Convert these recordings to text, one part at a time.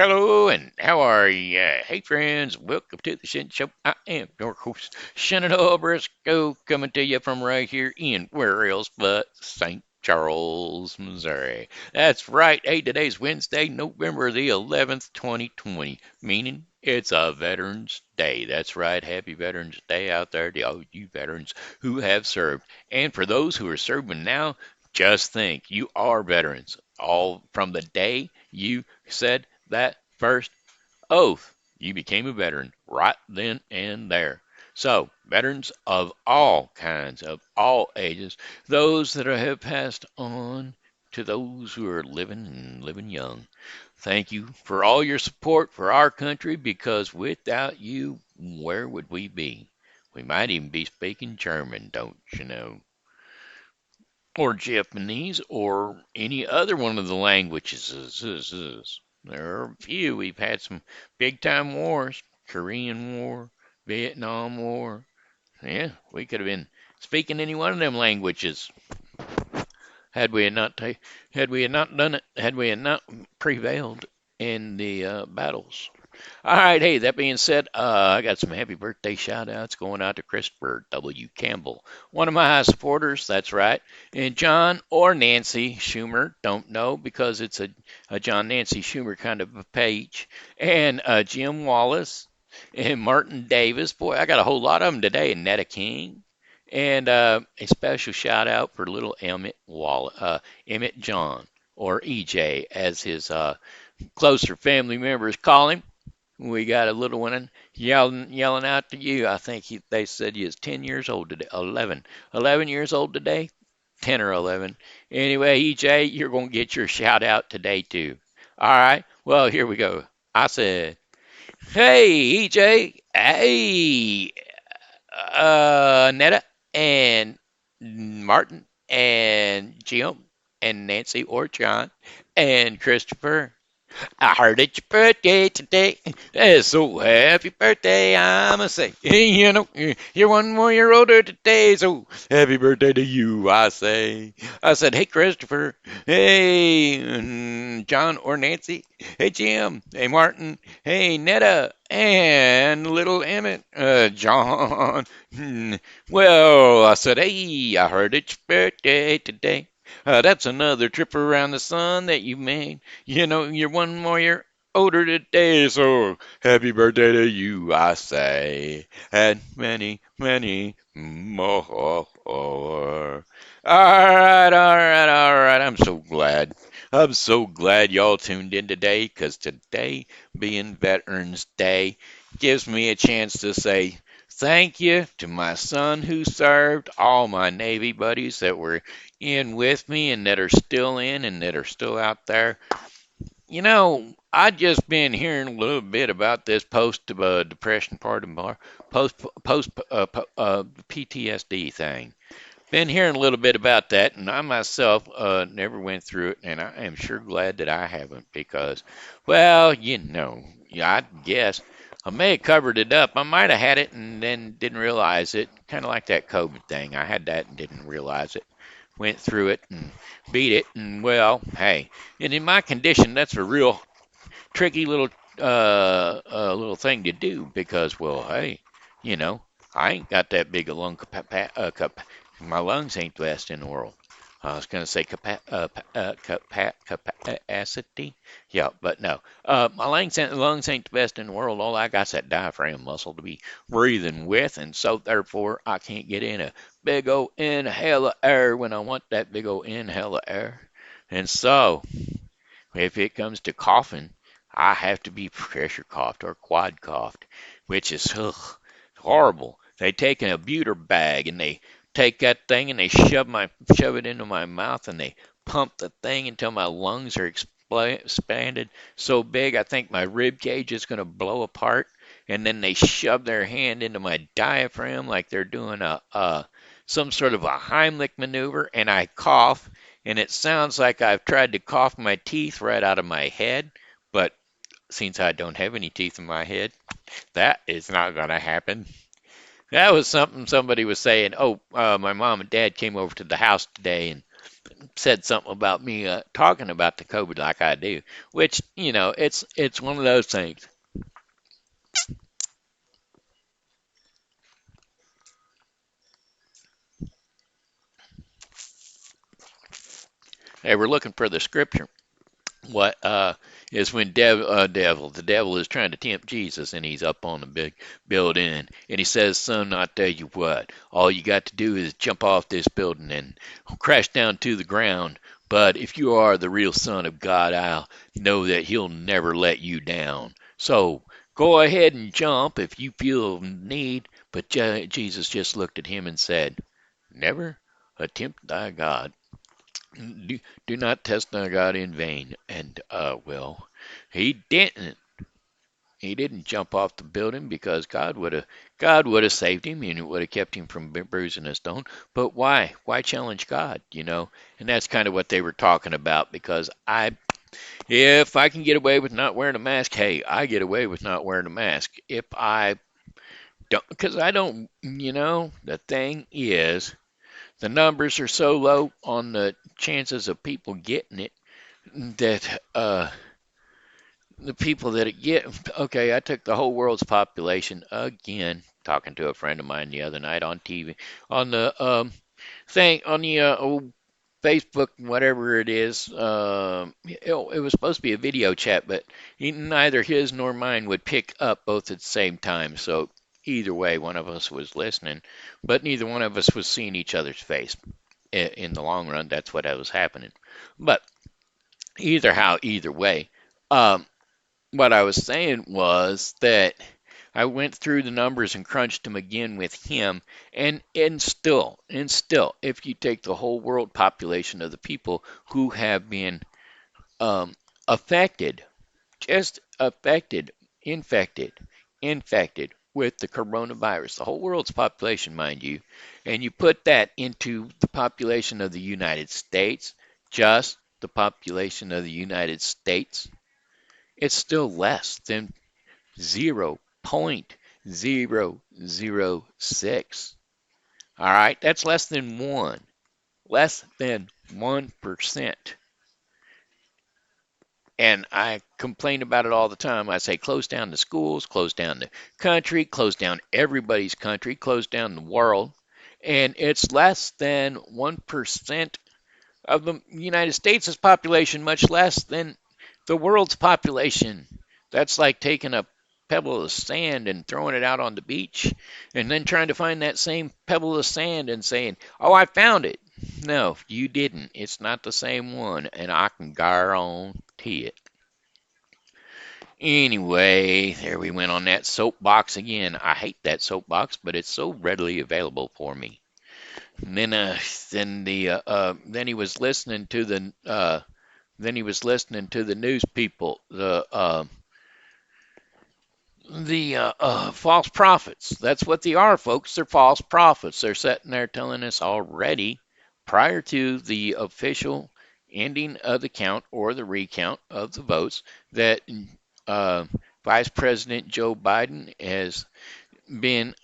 Hello, and how are you? Hey, friends, welcome to the Shen Show. I am your host, Shenandoah Briscoe, coming to you from right here in where else but St. Charles, Missouri. That's right. Hey, today's Wednesday, November the 11th, 2020, meaning it's a Veterans Day. That's right. Happy Veterans Day out there to all you veterans who have served. And for those who are serving now, just think you are veterans. All from the day you said that first oath, you became a veteran right then and there. So, veterans of all kinds, of all ages, those that have passed on to those who are living and living young. Thank you for all your support for our country because without you, where would we be? We might even be speaking German, don't you know? Or Japanese, or any other one of the languages. There are a few. We've had some big time wars: Korean War, Vietnam War. Yeah, we could have been speaking any one of them languages had we not had we not done it, had we not prevailed in the battles. All right, hey, that being said, I got some happy birthday shout outs going out to Christopher W. Campbell, one of my high supporters, that's right. And John or Nancy Schumer, don't know because it's a John Nancy Schumer kind of a page. And Jim Wallis and Martin Davis. Boy, I got a whole lot of them today. And Netta King. And a special shout out for little Emmett John, or EJ, as his closer family members call him. We got a little one yelling out to you. I think they said he is 10 years old today. 11 years old today. 10 or 11. Anyway, EJ, you're going to get your shout out today too. All right. Well, here we go. I said, "Hey, EJ. Hey, Netta and Martin and Jim and Nancy or John and Christopher. I heard it's your birthday today. So happy birthday, I'ma say. You know, you're 1 more year older today, so happy birthday to you, I say. I said, hey, Christopher. Hey, John or Nancy. Hey, Jim. Hey, Martin. Hey, Netta. And little Emmett. John. Well, I said, hey, I heard it's your birthday today. That's another trip around the sun that you made. You know, you're 1 more year older today, so happy birthday to you, I say. And many, many more. All right. I'm so glad. I'm so glad y'all tuned in today because today, being Veterans Day, gives me a chance to say thank you to my son who served, all my Navy buddies that were in with me and that are still in and that are still out there. You know, I just been hearing a little bit about this post depression part of my post PTSD thing. Been hearing a little bit about that, and I myself never went through it, and I am sure glad that I haven't because, well, you know, yeah, I guess I may have covered it up. I might have had it and then didn't realize it. Kind of like that COVID thing. I had that and didn't realize it. Went through it and beat it, and well, hey, and in my condition, that's a real tricky little thing to do because, well, hey, you know, I ain't got that big a my lungs ain't the best in the world. I was going to say capacity. Yeah, but no. My lungs ain't the best in the world. All I got's that diaphragm muscle to be breathing with, and so therefore I can't get in a big old inhale of air when I want that big old inhale of air. And so, if it comes to coughing, I have to be pressure coughed or quad coughed, which is horrible. They take a buter bag and they take that thing and they shove it into my mouth and they pump the thing until my lungs are expanded so big I think my rib cage is going to blow apart. And then they shove their hand into my diaphragm like they're doing a some sort of a Heimlich maneuver, and I cough, and it sounds like I've tried to cough my teeth right out of my head, but since I don't have any teeth in my head, that is not going to happen. That was something somebody was saying. Oh, my mom and dad came over to the house today, and said something about me talking about the COVID like I do, which it's one of those things. Hey, we're looking for the scripture. What is when the devil is trying to tempt Jesus, and he's up on the big building, and he says, "Son, I tell you what, all you got to do is jump off this building and crash down to the ground. But if you are the real Son of God, I'll know that He'll never let you down. So go ahead and jump if you feel need." But Jesus just looked at him and said, "Never attempt thy God." Do not test our God in vain. And well, he didn't. He didn't jump off the building because God would have saved him and it would have kept him from bruising a stone. But why? Why challenge God? And that's kind of what they were talking about. Because if I can get away with not wearing a mask, hey, I get away with not wearing a mask. If I don't, because I don't, the thing is, the numbers are so low on the chances of people getting it that the people that it get, okay, I took the whole world's population again, talking to a friend of mine the other night on TV, on the thing, on the old Facebook, whatever it is. It was supposed to be a video chat, but neither his nor mine would pick up both at the same time. So either way, one of us was listening, but neither one of us was seeing each other's face. In the long run, that's what was happening. But either way, um, what I was saying was that I went through the numbers and crunched them again with him, and still, if you take the whole world population of the people who have been um, affected, just affected, infected, infected with the coronavirus, the whole world's population, mind you, and you put that into the population of the United States, just the population of the United States, it's still less than 0.006. All right, that's less than 1%. And I complain about it all the time. I say, close down the schools, close down the country, close down everybody's country, close down the world. And it's less than 1% of the United States' population, much less than the world's population. That's like taking a pebble of sand and throwing it out on the beach and then trying to find that same pebble of sand and saying, "Oh, I found it." No, you didn't. It's not the same one, and I can guarantee it. Anyway, there we went on that soapbox again. I hate that soapbox, but it's so readily available for me. And then he was listening to the news people, the false prophets. That's what they are, folks. They're false prophets. They're sitting there telling us already, prior to the official ending of the count or the recount of the votes, that uh, Vice President Joe Biden has been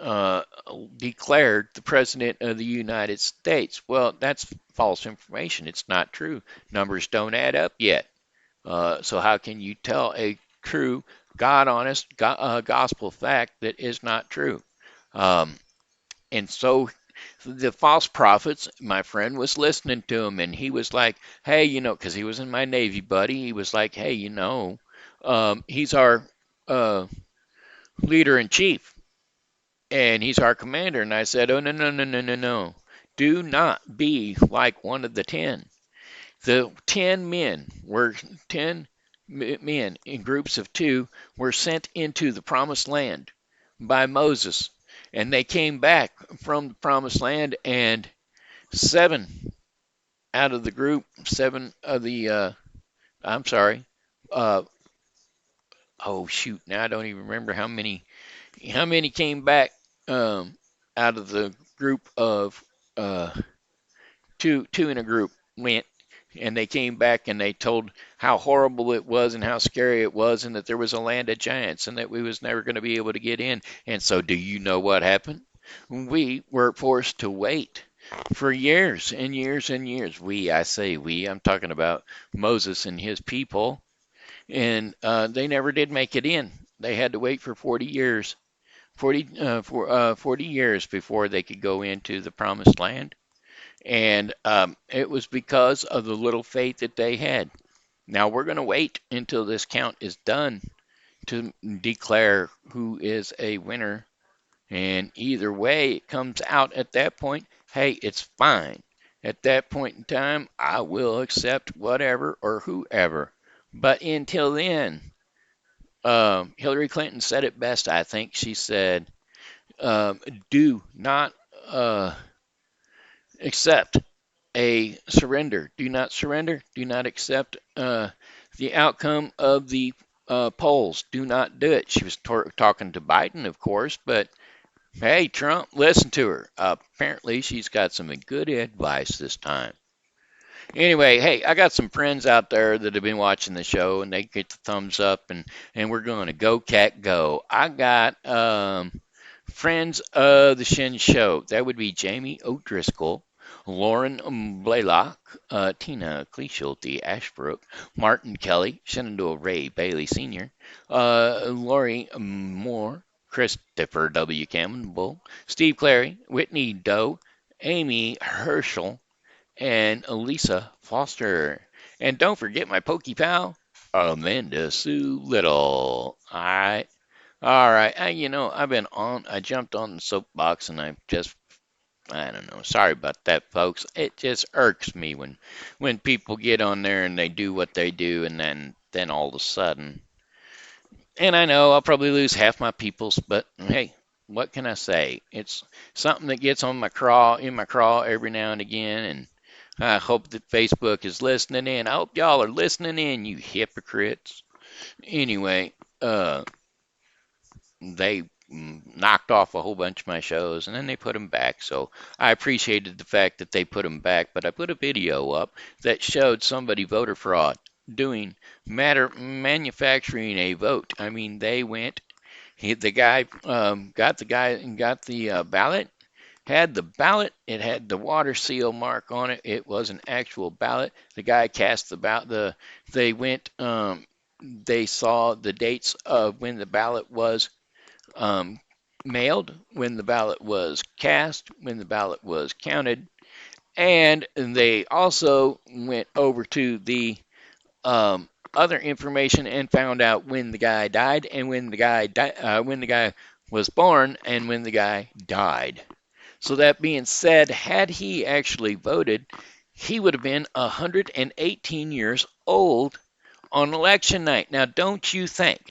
declared the President of the United States. Well, that's false information. It's not true. Numbers don't add up yet. So how can you tell a true, God honest gospel fact that is not true? Um, and so the false prophets, my friend was listening to him, and he was like, "Hey, because he was in my Navy, buddy. He was like, "Hey, he's our uh, leader in chief, and he's our commander." And I said, "Oh, no, no, no, no, no, no! Do not be like one of the 10. The 10 men in groups of two were sent into the promised land by Moses, and they came back from the promised land, and seven out of the group, seven of the, I'm sorry, uh, oh shoot, now I don't even remember how many came back out of the group of uh, two in a group went, and they came back and they told how horrible it was and how scary it was, and that there was a land of giants and that we was never going to be able to get in. And so do you know what happened? We were forced to wait. For years and years and years. I say we, I'm talking about Moses and his people, and they never did make it in. They had to wait for 40 years, 40 years before they could go into the promised land. And it was because of the little faith that they had. Now we're going to wait until this count is done to declare who is a winner. And either way it comes out at that point, hey, it's fine. At that point in time, I will accept whatever or whoever. But until then, Hillary Clinton said it best, I think. She said, do not uh, accept a surrender. Do not surrender. Do not accept the outcome of the polls. Do not do it. She was talking to Biden, of course, but hey, Trump, listen to her. Apparently, she's got some good advice this time. Anyway, hey, I got some friends out there that have been watching the show, and they get the thumbs up, and we're going to go cat go. I got friends of the Shen Show. That would be Jamie O'Driscoll, Loren Blalock, Tina Kleeschulte, Ashbrook, Martin Kelly, Shenandoah Ray Bailey Sr., Lori Moore, Christopher W. Campbell, Steve Clary, Whitney Doe, Amy Herschel, and Lisa Foster. And don't forget my pokey pal, Amanda Sue Little. All right. I jumped on the soapbox and I don't know. Sorry about that, folks. It just irks me when people get on there and they do what they do and then all of a sudden, and I know I'll probably lose half my peoples, but hey, what can I say? It's something that gets on in my craw every now and again, and I hope that Facebook is listening in. I hope y'all are listening in, you hypocrites. Anyway, they knocked off a whole bunch of my shows and then they put them back. So I appreciated the fact that they put them back, but I put a video up that showed somebody voter fraud doing manufacturing a vote. I mean, they went, the guy got the ballot, had the ballot, it had the water seal mark on it. It was an actual ballot. The guy cast the ballot, they went, they saw the dates of when the ballot was um, mailed, when the ballot was cast, when the ballot was counted, and they also went over to the other information and found out when the guy died and when the guy was born and when the guy died. So that being said, had he actually voted, he would have been 118 years old on election night. Now, don't you think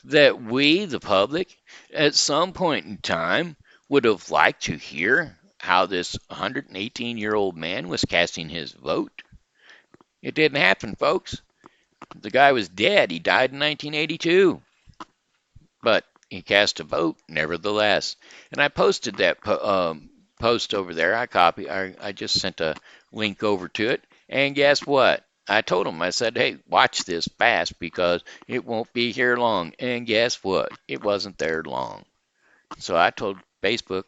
that we, the public, at some point in time would have liked to hear how this 118-year-old man was casting his vote? It didn't happen, folks. The guy was dead. He died in 1982. But he cast a vote nevertheless. And I posted that post over there. I just sent a link over to it. And guess what? I told him, I said, hey, watch this fast because it won't be here long. And guess what? It wasn't there long. So I told Facebook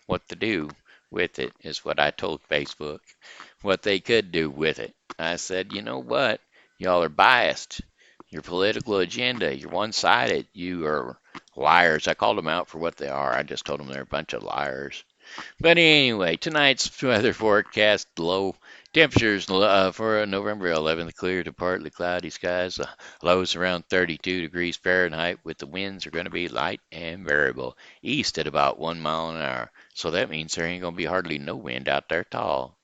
what to do with it is what I told Facebook. What they could do with it. I said, you know what? Y'all are biased. Your political agenda, you're one-sided. You are liars. I called them out for what they are. I just told them they're a bunch of liars. But anyway, tonight's weather forecast, low temperatures for November 11th, clear to partly cloudy skies. Lows around 32 degrees Fahrenheit, with the winds are going to be light and variable, east at about 1 mile an hour. So that means there ain't going to be hardly no wind out there at all.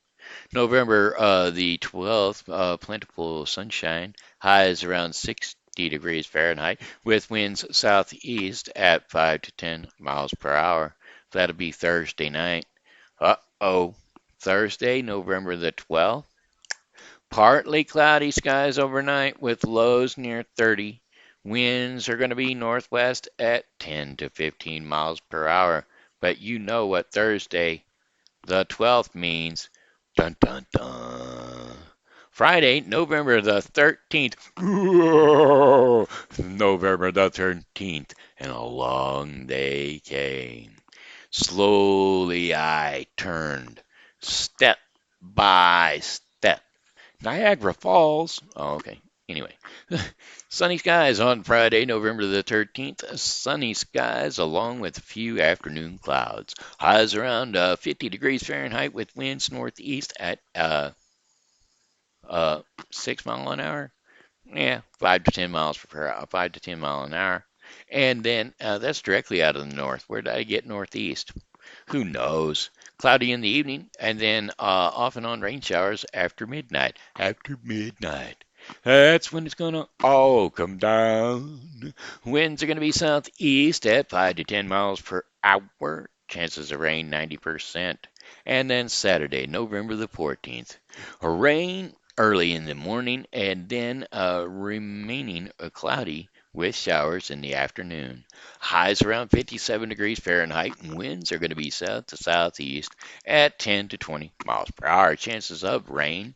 November the 12th, plentiful sunshine, highs around 60 degrees Fahrenheit, with winds southeast at 5 to 10 miles per hour. That'll be Thursday night. Uh-oh. Thursday, November the 12th. Partly cloudy skies overnight with lows near 30. Winds are going to be northwest at 10 to 15 miles per hour. But you know what Thursday the 12th means. Dun dun dun. Friday, November the 13th. November the 13th. And a long day came. Slowly I turned, step by step. Niagara Falls. Oh, okay. Anyway, sunny skies on Friday, November the 13th. Sunny skies along with a few afternoon clouds. Highs around 50 degrees Fahrenheit with winds northeast at 6 mile an hour. Yeah, 5 to 10 miles per hour, 5 to 10 mile an hour. And then that's directly out of the north. Where did I get northeast? Who knows? Cloudy in the evening, and then off and on rain showers after midnight. After midnight. That's when it's gonna all come down. Winds are gonna be southeast at 5 to 10 miles per hour. Chances of rain 90%. And then Saturday, November the 14th. Rain early in the morning, and then remaining cloudy with showers in the afternoon. Highs around 57 degrees Fahrenheit, and winds are going to be south to southeast at 10 to 20 miles per hour. Chances of rain,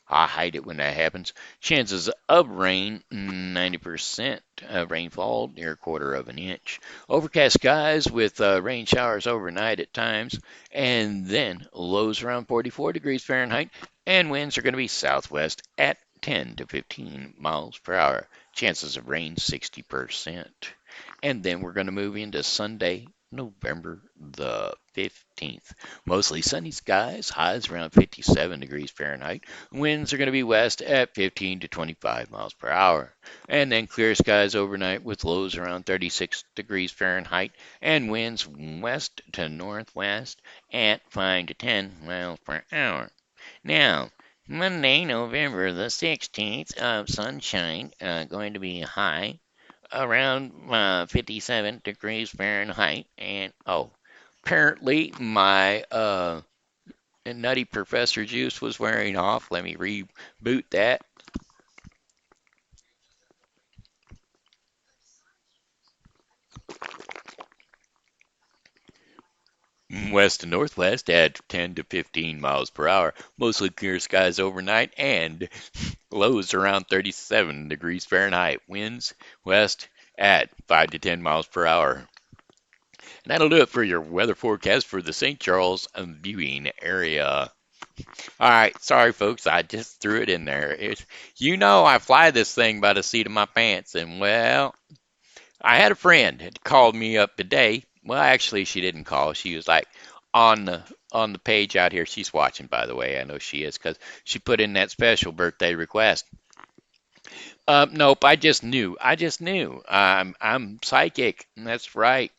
I hate it when that happens. Chances of rain, 90%. Rainfall, near a quarter of an inch. Overcast skies with rain showers overnight at times. And then lows around 44 degrees Fahrenheit. And winds are going to be southwest at 10 to 15 miles per hour. Chances of rain, 60%. And then we're going to move into Sunday, November the 15th. Mostly sunny skies, highs around 57 degrees Fahrenheit. Winds are going to be west at 15 to 25 miles per hour. And then clear skies overnight with lows around 36 degrees Fahrenheit and winds west to northwest at 5 to 10 miles per hour. Now, Monday, November the 16th, sunshine, going to be high around 57 degrees Fahrenheit. And, oh, apparently my Nutty Professor Juice was wearing off. Let me reboot that. West to northwest at 10 to 15 miles per hour. Mostly clear skies overnight and lows around 37 degrees Fahrenheit. Winds west at 5 to 10 miles per hour. And that'll do it for your weather forecast for the St. Charles viewing area. All right, sorry folks, I just threw it in there. I fly this thing by the seat of my pants, and well, I had a friend had called me up today. Well, actually, she didn't call. She was like on the page out here. She's watching, by the way. I know she is because she put in that special birthday request. Nope, I just knew. I just knew. I'm psychic. That's right.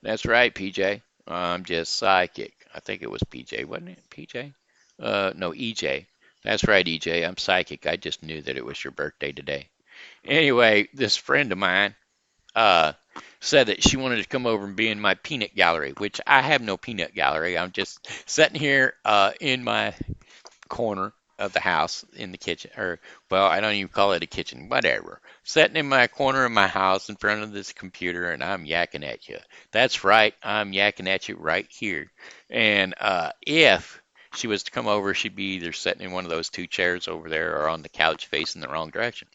That's right, PJ. I'm just psychic. I think it was PJ, wasn't it? PJ? No, EJ. That's right, EJ. I'm psychic. I just knew that it was your birthday today. Anyway, this friend of mine uh, said that she wanted to come over and be in my peanut gallery, which I have no peanut gallery. I'm just sitting here in my corner of the house in the kitchen, or well, I don't even call it a kitchen, whatever. Sitting in my corner of my house in front of this computer, and I'm yakking at you. That's right, I'm yakking at you right here. And if she was to come over, she'd be either sitting in one of those two chairs over there or on the couch facing the wrong direction.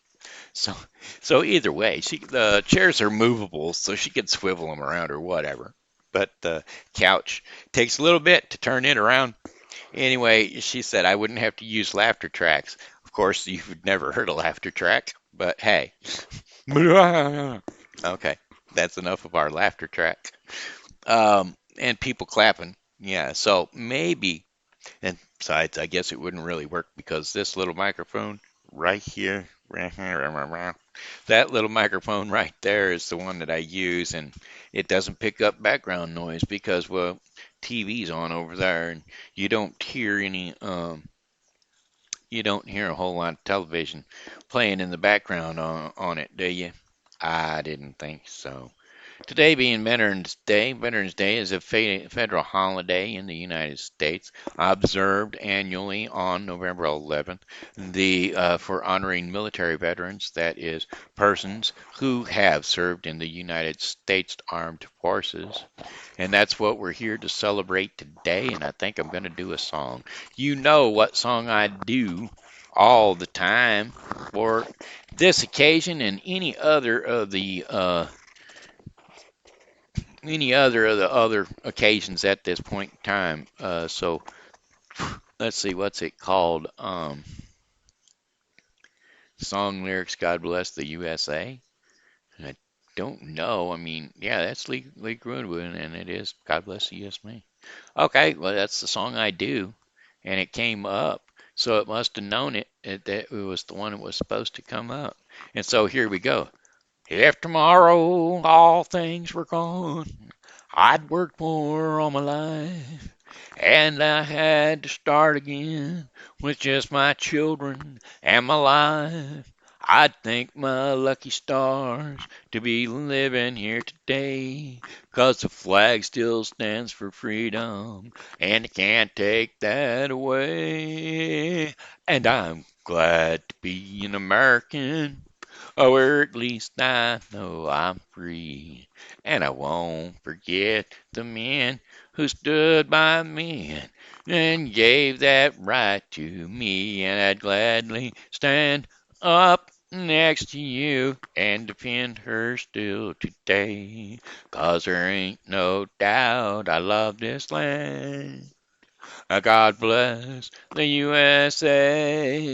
So, so either way, the chairs are movable, so she could swivel them around or whatever. But the couch takes a little bit to turn it around. Anyway, she said I wouldn't have to use laughter tracks. Of course, you've never heard a laughter track, but hey. Okay, that's enough of our laughter track. And people clapping. Yeah, so maybe, and besides, I guess it wouldn't really work because this little microphone right here, that little microphone right there is the one that I use, and it doesn't pick up background noise because, well, TV's on over there, and you don't hear you don't hear a whole lot of television playing in the background on it, do you? I didn't think so. Today being Veterans Day is a federal holiday in the United States, observed annually on November 11th. For honoring military veterans, that is, persons who have served in the United States Armed Forces. And that's what we're here to celebrate today, and I think I'm going to do a song. You know what song I do all the time for this occasion and any other of the any other of the other occasions at this point in time. So let's see, what's it called? Song lyrics, God bless the USA. I don't know. I mean, yeah, that's Lee Greenwood, and it is God bless the USA. Okay, well, that's the song I do, and it came up, so it must have known that it was the one that was supposed to come up. And so here we go. If tomorrow all things were gone, I'd worked more all my life, and I had to start again with just my children and my life. I'd thank my lucky stars to be living here today, 'cause the flag still stands for freedom, and they can't take that away. And I'm glad to be an American, or at least I know I'm free. And I won't forget the men who stood by me and gave that right to me. And I'd gladly stand up next to you and defend her still today. 'Cause there ain't no doubt I love this land. God bless the USA.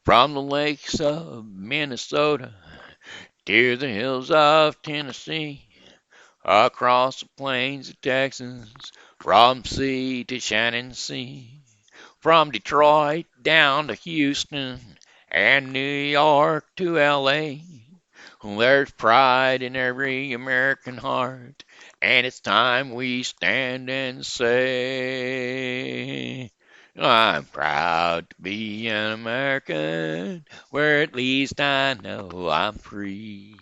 From the lakes of Minnesota to the hills of Tennessee, across the plains of Texas, from sea to shining sea, from Detroit down to Houston and New York to LA. There's pride in every American heart, and it's time we stand and say, I'm proud to be an American, where at least I know I'm free.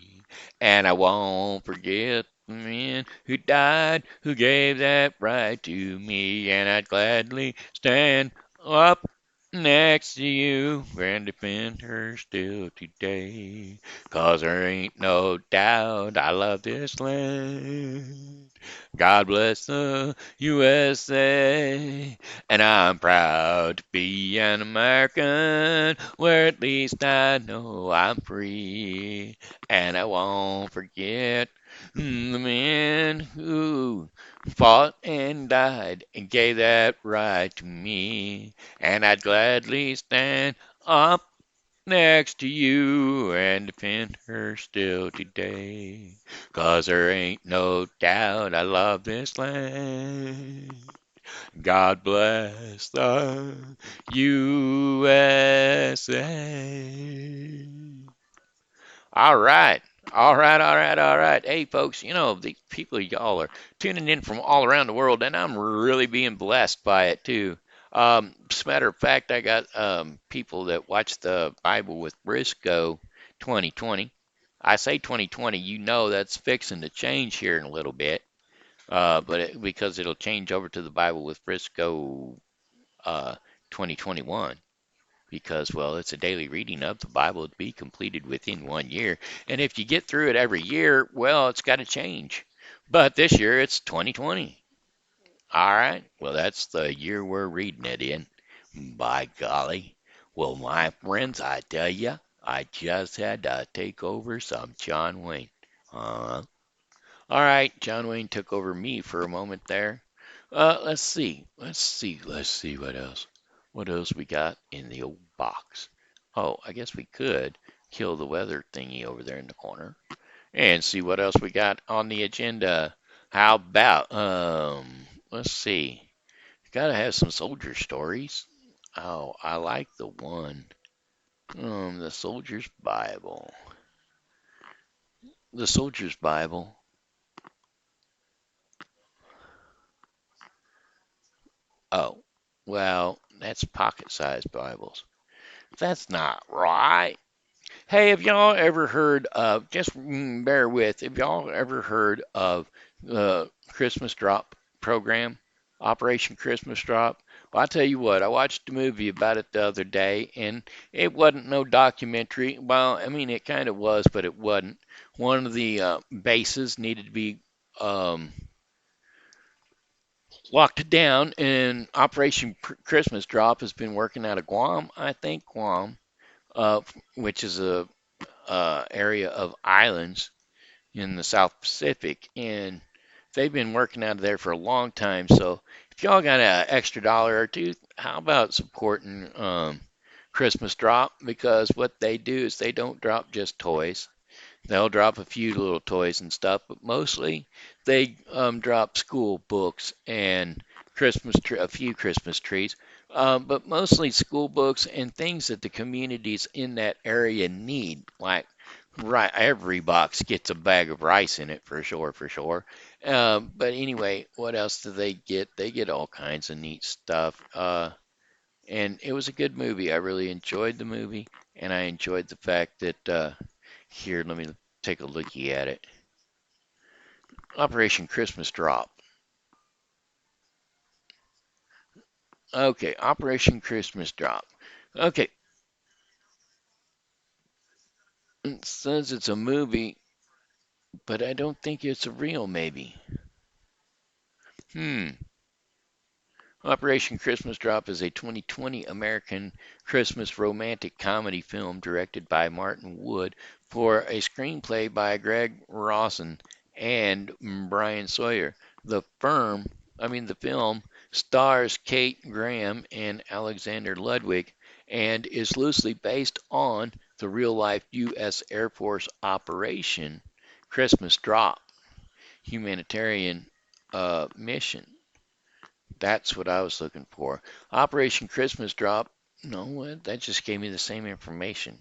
And I won't forget the men who died, who gave that right to me, and I'd gladly stand up next to you and defend her still today. 'Cause there ain't no doubt I love this land. God bless the USA. And I'm proud to be an American, where at least I know I'm free. And I won't forget the men who fought and died and gave that right to me. And I'd gladly stand up next to you and defend her still today. 'Cause there ain't no doubt I love this land. God bless the USA. All right. All right, all right, all right. Hey, folks, these people, y'all are tuning in from all around the world, and I'm really being blessed by it, too. As a matter of fact, I got people that watch the Bible with Briscoe 2020. I say 2020, that's fixing to change here in a little bit, because it'll change over to the Bible with Briscoe 2021 because, well, it's a daily reading of the Bible to be completed within 1 year. And if you get through it every year, well, it's got to change. But this year it's 2020. All right. Well, that's the year we're reading it in. By golly. Well, my friends, I tell you, I just had to take over some John Wayne. Uh, all right. John Wayne took over me for a moment there. Let's see. Let's see what else. What else we got in the old box? Oh, I guess we could kill the weather thingy over there in the corner and see what else we got on the agenda. How about let's see. Gotta have some soldier stories. Oh, I like the one. The Soldier's Bible. The Soldier's Bible. Oh, well, that's pocket-sized Bibles. That's not right. Hey, have y'all ever heard of, just bear with, have y'all ever heard of the Christmas Drop program, Operation Christmas Drop? Well, I tell you what, I watched a movie about it the other day, and it wasn't no documentary. Well, I mean, it kind of was, but it wasn't. One of the bases needed to be um, locked down, and Operation Christmas Drop has been working out of Guam, I think, Guam, which is a area of islands, in the South Pacific, and they've been working out of there for a long time. So if y'all got an extra dollar or two, how about supporting Christmas Drop? Because what they do is they don't drop just toys. They'll drop a few little toys and stuff, but mostly they drop school books and a few Christmas trees, but mostly school books and things that the communities in that area need. Like, right, every box gets a bag of rice in it for sure, for sure. But anyway, what else do they get? They get all kinds of neat stuff. And it was a good movie. I really enjoyed the movie, and I enjoyed the fact that here, let me take a looky at it. Operation Christmas Drop. Okay, Operation Christmas Drop. Okay, it says it's a movie, but I don't think it's a real maybe. Hmm. Operation Christmas Drop is a 2020 American Christmas romantic comedy film directed by Martin Wood for a screenplay by Greg Rawson and Brian Sawyer. The film stars Kate Graham and Alexander Ludwig and is loosely based on the real-life U.S. Air Force Operation Christmas Drop humanitarian mission. That's what I was looking for. Operation Christmas Drop. No, that just gave me the same information.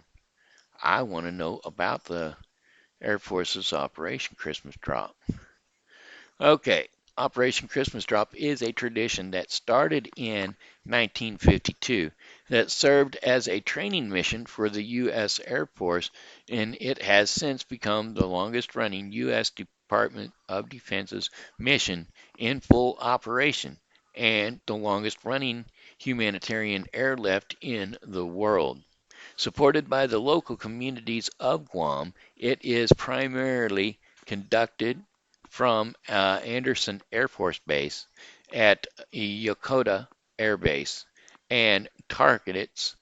I want to know about the Air Force's Operation Christmas Drop. Okay, Operation Christmas Drop is a tradition that started in 1952 that served as a training mission for the U.S. Air Force, and it has since become the longest running U.S. Department of Defense's mission in full operation and the longest running humanitarian airlift in the world. Supported by the local communities of Guam, it is primarily conducted from Anderson Air Force Base at Yokota Air Base and targets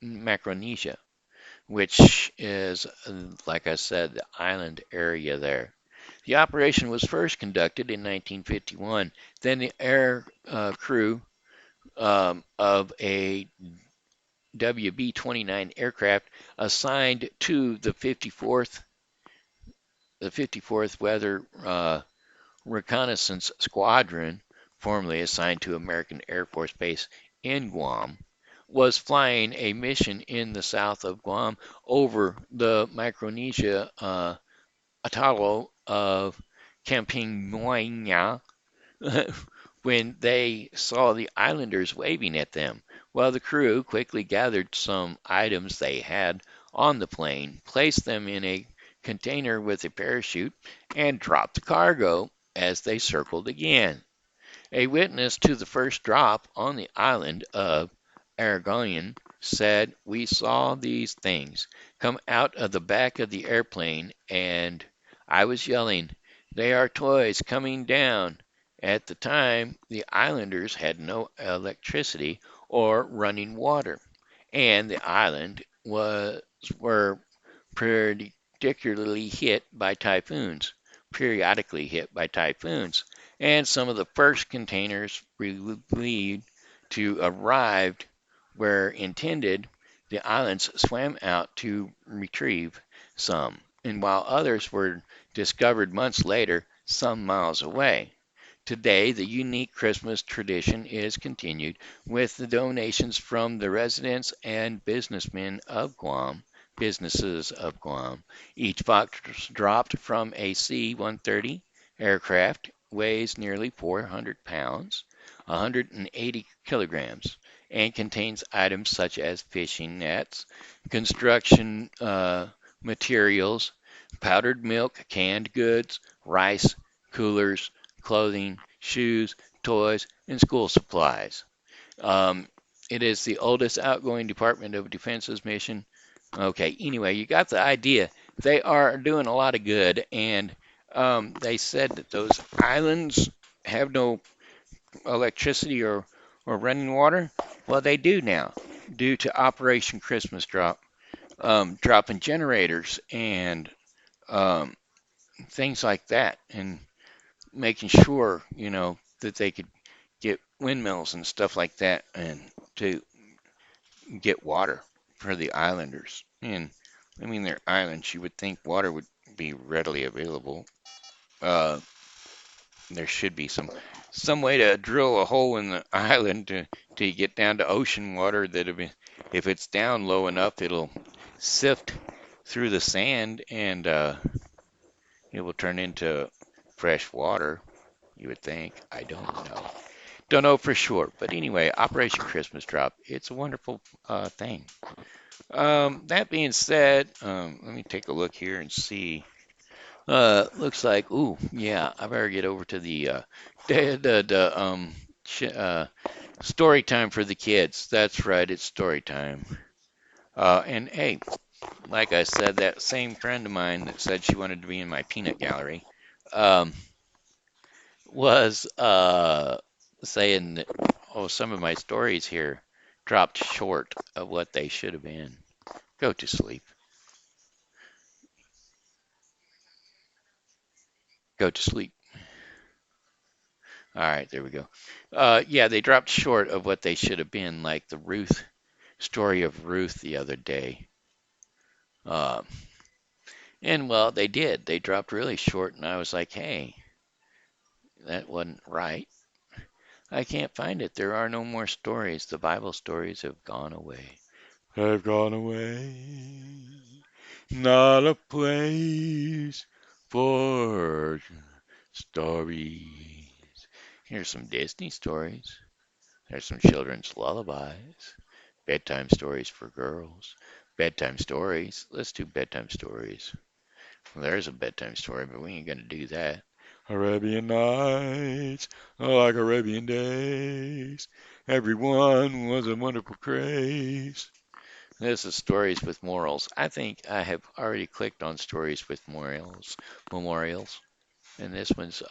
Micronesia, which is, like I said, the island area there. The operation was first conducted in 1951. Then the air crew of a WB-29 aircraft assigned to the 54th Weather Reconnaissance Squadron, formerly assigned to American Air Force Base in Guam, was flying a mission in the south of Guam over the Micronesia atoll of Campingmoina when they saw the islanders waving at them. Well, the crew quickly gathered some items they had on the plane, placed them in a container with a parachute, and dropped the cargo as they circled again. A witness to the first drop on the island of Aragon said, "We saw these things come out of the back of the airplane, and I was yelling, 'They are toys coming down.' At the time, the islanders had no electricity or running water, and the island were particularly hit by typhoons, periodically hit by typhoons, and some of the first containers believed to arrived were intended. The islands swam out to retrieve some, and while others were discovered months later, some miles away. Today, the unique Christmas tradition is continued with the donations from the residents and businesses of Guam. Each box dropped from a C-130 aircraft weighs nearly 400 pounds, 180 kilograms, and contains items such as fishing nets, construction materials, powdered milk, canned goods, rice, coolers, clothing, shoes, toys, and school supplies. Um, it is the oldest outgoing Department of Defense's mission. Okay, anyway, you got the idea. They are doing a lot of good, and they said that those islands have no electricity or running water. Well, they do now, due to Operation Christmas Drop, dropping generators and um, things like that, and making sure, that they could get windmills and stuff like that, and to get water for the islanders. And I mean, they're islands. You would think water would be readily available. Uh, there should be some way to drill a hole in the island to get down to ocean water that if it's down low enough, it'll sift through the sand and it will turn into fresh water. You would think. I don't know. Don't know for sure. But anyway, Operation Christmas Drop. It's a wonderful thing. That being said, let me take a look here and see. Looks like, ooh, yeah, I better get over to the story time for the kids. That's right, it's story time. And hey, like I said, that same friend of mine that said she wanted to be in my peanut gallery, um, was saying that, oh, some of my stories here dropped short of what they should have been. Go to sleep. Go to sleep. All right, there we go. Yeah, they dropped short of what they should have been, like the Ruth story of Ruth the other day. Uh, and well, they did. They dropped really short, and I was like, hey, that wasn't right. I can't find it. There are no more stories. The Bible stories have gone away. Have gone away. Not a place for stories. Here's some Disney stories. There's some children's lullabies, bedtime stories for girls, bedtime stories. Let's do bedtime stories. Well, there's a bedtime story, but we ain't gonna do that. Arabian Nights, like Arabian Days. Everyone was a wonderful craze. This is stories with morals. I think I have already clicked on stories with memorials, and this one's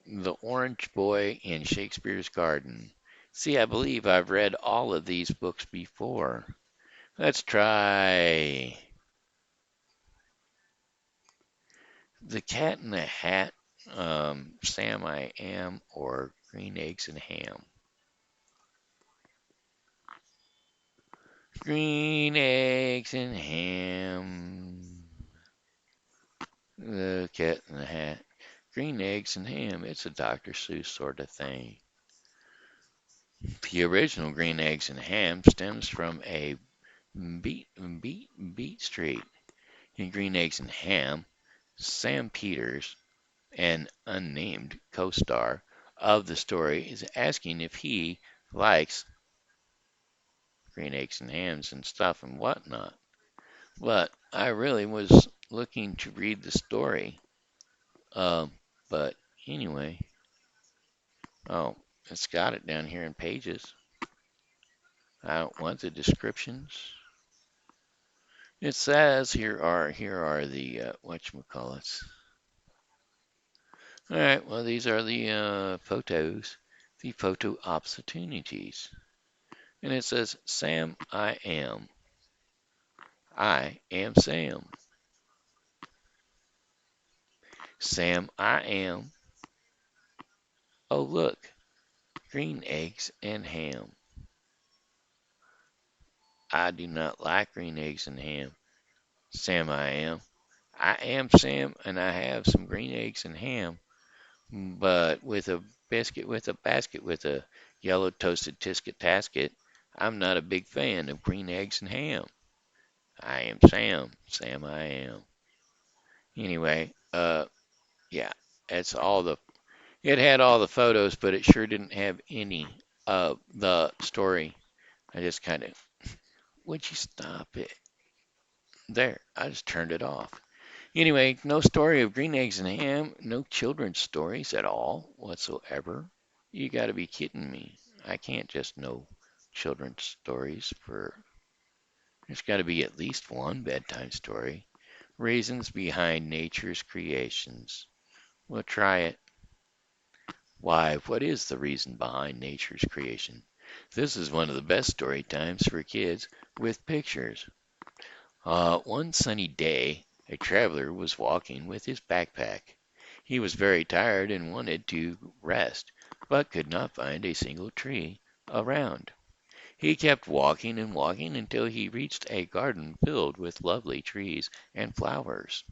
the Orange Boy in Shakespeare's Garden. See, I believe I've read all of these books before. Let's try The Cat in the Hat, Sam I Am, or Green Eggs and Ham. Green Eggs and Ham. The Cat in the Hat. Green Eggs and Ham. It's a Dr. Seuss sort of thing. The original Green Eggs and Ham stems from a beat street. In Green Eggs and Ham, Sam Peters, an unnamed co-star of the story, is asking if he likes green eggs and hams and stuff and whatnot. But I really was looking to read the story. Um, but anyway, oh, it's got it down here in pages. I don't want the descriptions. It says here are the whatchamacallits. All right, well these are the photos, the photo opportunities, and it says Sam I am. I am Sam. Sam I am. Oh look, green eggs and ham. I do not like green eggs and ham. Sam I am. I am Sam, and I have some green eggs and ham, but with a biscuit with a basket with a yellow toasted tisket tasket. I'm not a big fan of green eggs and ham. I am Sam. Sam I am. Anyway, yeah, it's all the it had all the photos, but it sure didn't have any of the story. I just kind of, would you stop it? There, I just turned it off. Anyway, no story of green eggs and ham, no children's stories at all whatsoever. You got to be kidding me. I can't just know children's stories for. There's got to be at least one bedtime story. Reasons behind nature's creations. We'll try it. Why, what is the reason behind nature's creation? This is one of the best story times for kids with pictures. One sunny day, A traveler was walking with his backpack. He was very tired and wanted to rest, but could not find a single tree around. He kept walking and walking until he reached a garden filled with lovely trees and flowers.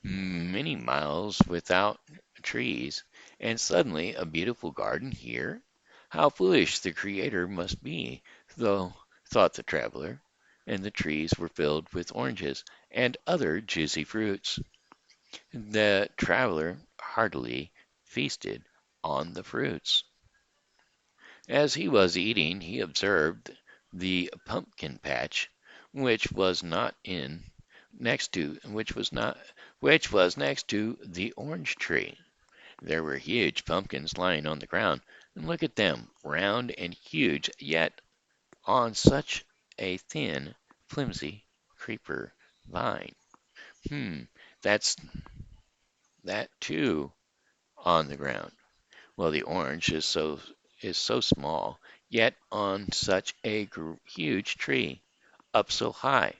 Many miles without trees, and suddenly a beautiful garden here? How foolish the Creator must be, though, thought the traveler. And the trees were filled with oranges and other juicy fruits. The traveler heartily feasted on the fruits. As he was eating, he observed the pumpkin patch, which was not in next to which was next to the orange tree. There were huge pumpkins lying on the ground, and look at them, round and huge, yet on such a thin, flimsy creeper vine. Hmm, that's that too on the ground. Well, the orange is so small, yet on such a huge tree, up so high.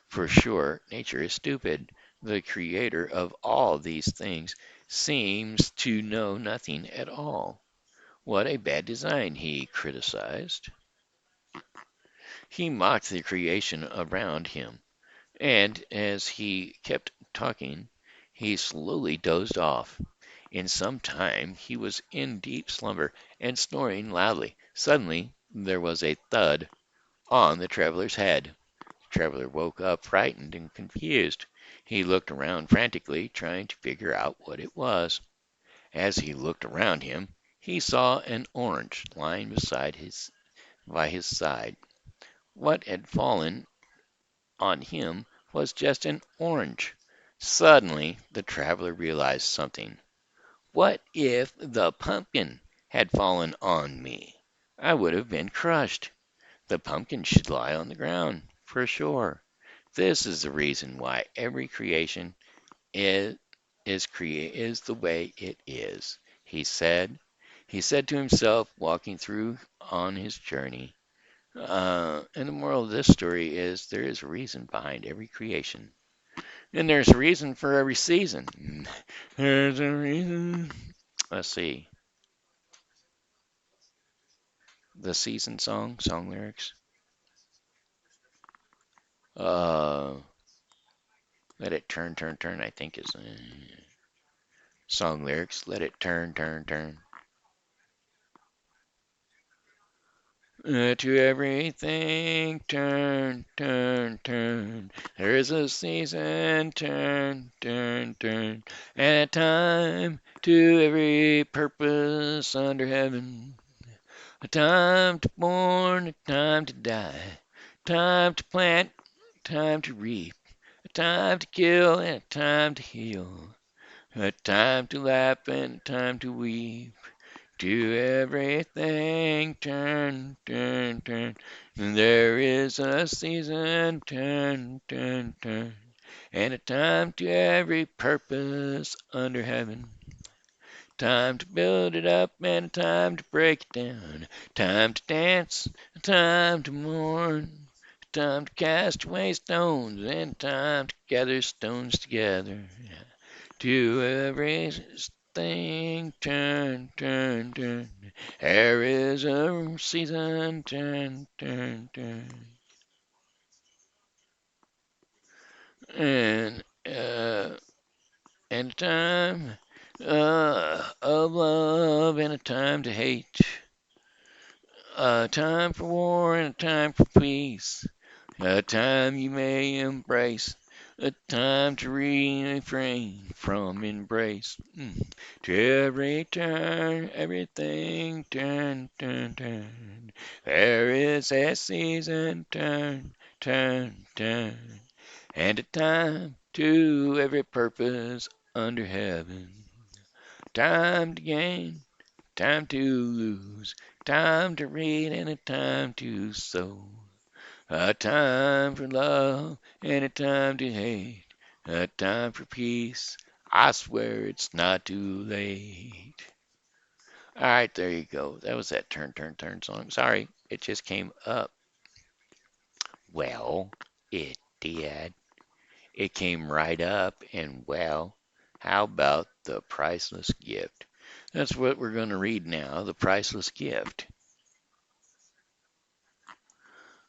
For sure, nature is stupid. The creator of all these things seems to know nothing at all. What a bad design, he criticized. He mocked the creation around him, and as he kept talking, he slowly dozed off. In some time he was in deep slumber and snoring loudly. Suddenly there was a thud on the traveler's head. The traveler woke up frightened and confused. He looked around frantically, trying to figure out what it was. As he looked around him, he saw an orange lying by his side. What had fallen on him was just an orange. Suddenly the traveler realized something. What if the pumpkin had fallen on me? I would have been crushed. The pumpkin should lie on the ground, for sure. This is the reason why every creation is is the way it is, he said. He said to himself, walking through on his journey. And the moral of this story is there is a reason behind every creation. And there's a reason for every season. There's a reason. Let's see. The season song lyrics. Uh, Let it turn, turn, turn, I think is song lyrics. Let it turn, turn, turn. To everything, turn, turn, turn. There is a season, turn, turn, turn. And a time to every purpose under heaven. A time to born, a time to die. Time to plant, time to reap. A time to kill and a time to heal. A time to laugh and a time to weep. To everything turn, turn, turn. There is a season, turn, turn, turn. And a time to every purpose under heaven. Time to build it up and a time to break it down. Time to dance, a time to mourn. A time to cast away stones and a time to gather stones together. To everything turn, turn, turn. There is a season, turn, turn, turn. And and a time of love and a time to hate. A time for war and a time for peace. A time you may embrace. A time to refrain from embrace. To every turn, everything turn, turn, turn. There is a season, turn, turn, turn. And a time to every purpose under heaven. Time to gain, time to lose, time to read and a time to sow. A time for love and a time to hate. A time for peace. I swear it's not too late. All right, there you go. That was that turn, turn, turn song. Sorry, it just came up. Well, it did. It came right up, and well, how about the priceless gift? That's what we're going to read now, the priceless gift.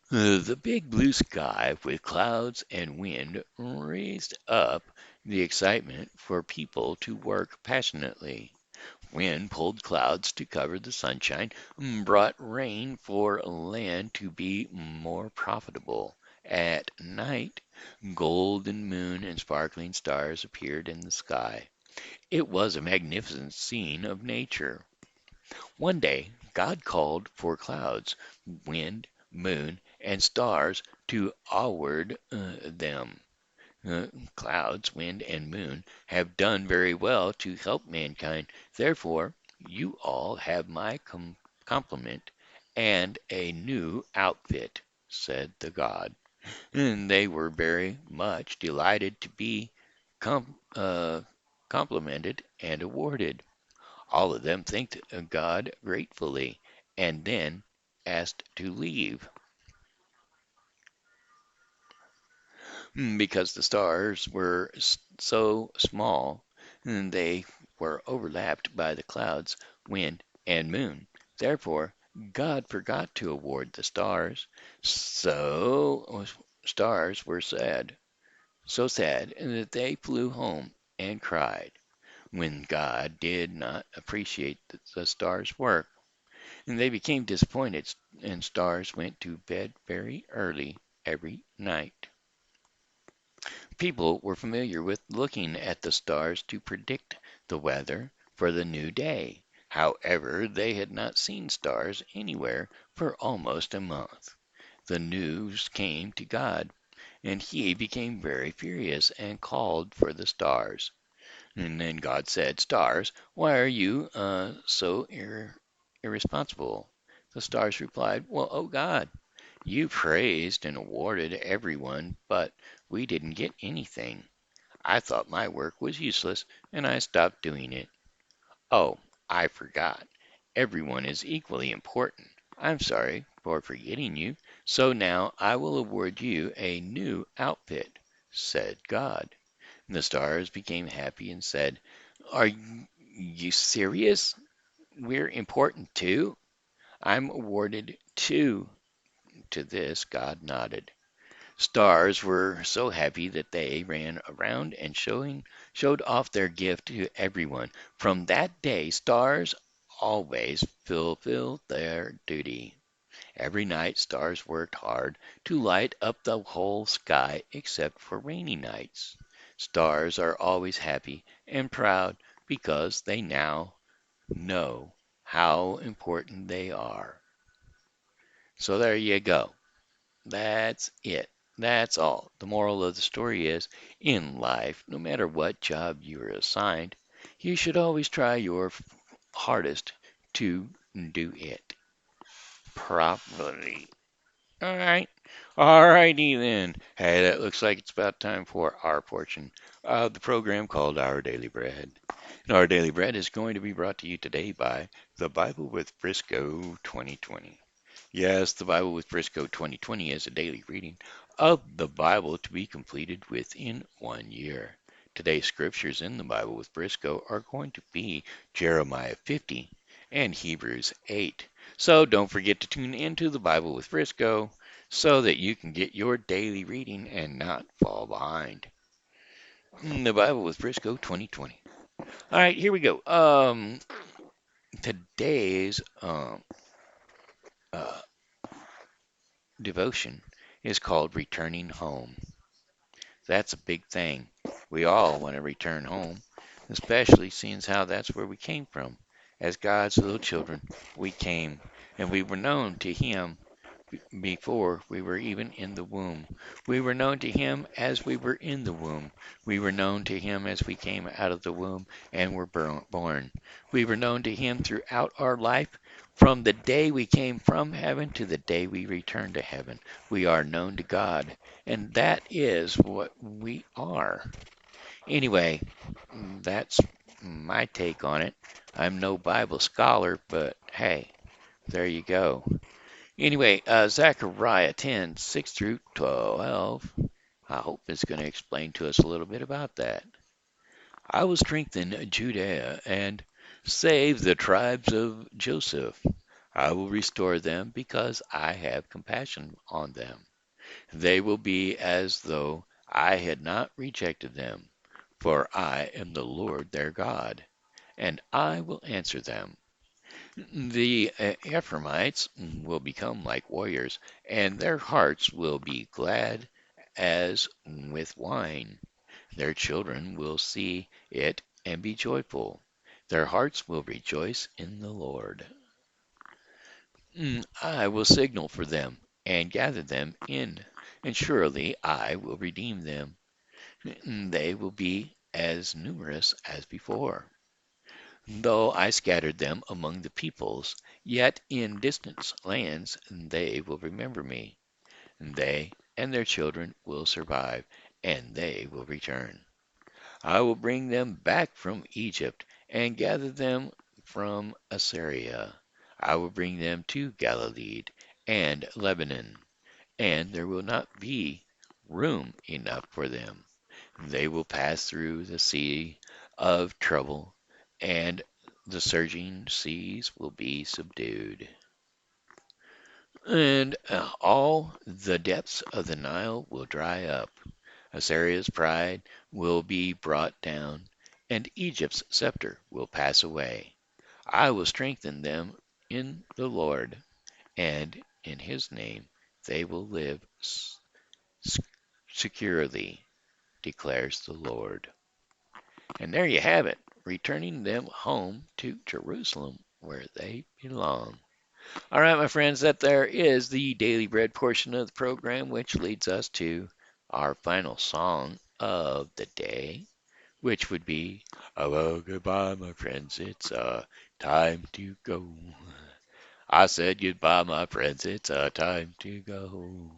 The big blue sky with clouds and wind raised up the excitement for people to work passionately. Wind pulled clouds to cover the sunshine, brought rain for land to be more profitable. At night, golden moon and sparkling stars appeared in the sky. It was a magnificent scene of nature. One day, God called for clouds, wind, moon, and stars to award them. Uh, Clouds, wind, and moon have done very well to help mankind. Therefore, you all have my compliment and a new outfit, said the god. And they were very much delighted to be complimented and awarded. All of them thanked God gratefully and then asked to leave. Because the stars were so small, they were overlapped by the clouds, wind, and moon. Therefore, God forgot to award the stars. So, stars were sad, so sad that they flew home and cried when God did not appreciate the stars' work. And they became disappointed, and stars went to bed very early every night. People were familiar with looking at the stars to predict the weather for the new day. However, they had not seen stars anywhere for almost a month. The news came to God, and he became very furious and called for the stars. And then God said, "Stars, why are you so irresponsible?" The stars replied, "Well, oh God, you praised and awarded everyone, but we didn't get anything. I thought my work was useless, and I stopped doing it. Oh, I forgot. Everyone is equally important. I'm sorry for forgetting you, so now I will award you a new outfit," said God. The stars became happy and said, "Are you serious? We're important too?" "I'm awarded two." To this God nodded. Stars were so happy that they ran around and showed off their gift to everyone. From that day, stars always fulfilled their duty. Every night, stars worked hard to light up the whole sky except for rainy nights. Stars are always happy and proud because they now know how important they are. So there you go. That's it. That's all. The moral of the story is, in life, no matter what job you are assigned, you should always try your hardest to do it properly. All right. All righty then. Hey, that looks like it's about time for our portion of the program called Our Daily Bread. And Our Daily Bread is going to be brought to you today by the Bible with Briscoe 2020. Yes, the Bible with Briscoe 2020 is a daily reading of the Bible to be completed within 1 year. Today's scriptures in the Bible with Briscoe are going to be Jeremiah 50 and Hebrews 8. So don't forget to tune into the Bible with Briscoe so that you can get your daily reading and not fall behind. The Bible with Briscoe 2020. All right, here we go. Today's uh, devotion is called Returning Home. That's a big thing. We all want to return home, especially seeing how that's where we came from. As God's little children, we came, and we were known to Him before we were even in the womb. We were known to Him as we were in the womb. We were known to Him as we came out of the womb and were born. We were known to Him throughout our life, from the day we came from heaven to the day we return to heaven. We are known to God, and that is what we are. Anyway, that's my take on it. I'm no Bible scholar, but hey, there you go. Anyway, Zechariah 10:6 through 12. I hope it's going to explain to us a little bit about that. I will strengthen Judah and save the tribes of Joseph. I will restore them because I have compassion on them. They will be as though I had not rejected them, for I am the Lord their God, and I will answer them. The Ephraimites will become like warriors, and their hearts will be glad as with wine. Their children will see it and be joyful. Their hearts will rejoice in the Lord. I will signal for them and gather them in, and surely I will redeem them. They will be as numerous as before. Though I scattered them among the peoples, yet in distant lands they will remember me. They and their children will survive, and they will return. I will bring them back from Egypt and gather them from Assyria. I will bring them to Galilee and Lebanon, and there will not be room enough for them. They will pass through the sea of trouble, and the surging seas will be subdued. And all the depths of the Nile will dry up. Assyria's pride will be brought down, and Egypt's scepter will pass away. I will strengthen them in the Lord, and in his name they will live securely, declares the Lord. And there you have it, returning them home to Jerusalem where they belong. All right, my friends, that there is the daily bread portion of the program, which leads us to our final song of the day, which would be, oh, well, goodbye, my friends, it's time to go. I said goodbye, my friends, it's time to go.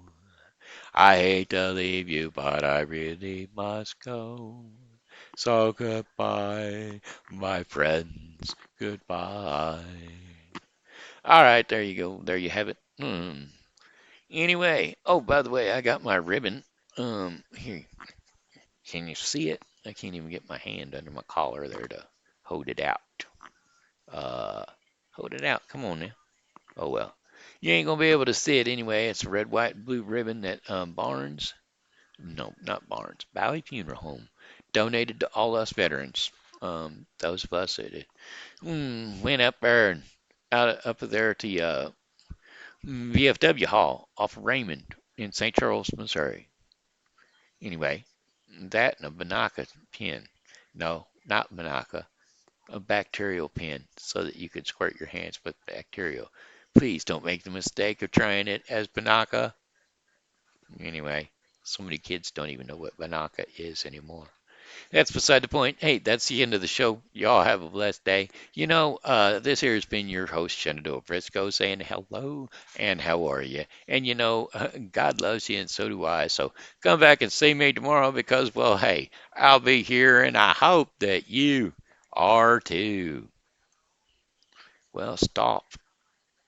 I hate to leave you, but I really must go. So goodbye, my friends, goodbye. All right, there you go. There you have it. Anyway, oh, by the way, I got my ribbon. Here, can you see it? I can't even get my hand under my collar there to hold it out. Uh, hold it out. Come on now. Oh well, you ain't gonna be able to see it anyway. It's a red, white, and blue ribbon that Barnes, no, not Barnes, Valley Funeral Home donated to all us veterans. Those of us that went up there and up there to VFW Hall off of Raymond in St. Charles, Missouri. Anyway, that and a Banaka pen. No, not Banaka, a bacterial pen so that you could squirt your hands with bacterial. Please don't make the mistake of trying it as Banaka. Anyway, so many kids don't even know what Banaka is anymore. That's beside the point. Hey, that's the end of the show. Y'all have a blessed day. This here has been your host, Shenandoah Frisco, saying hello and how are you? And God loves you and so do I. So come back and see me tomorrow because, well, hey, I'll be here and I hope that you are too. Well, stop.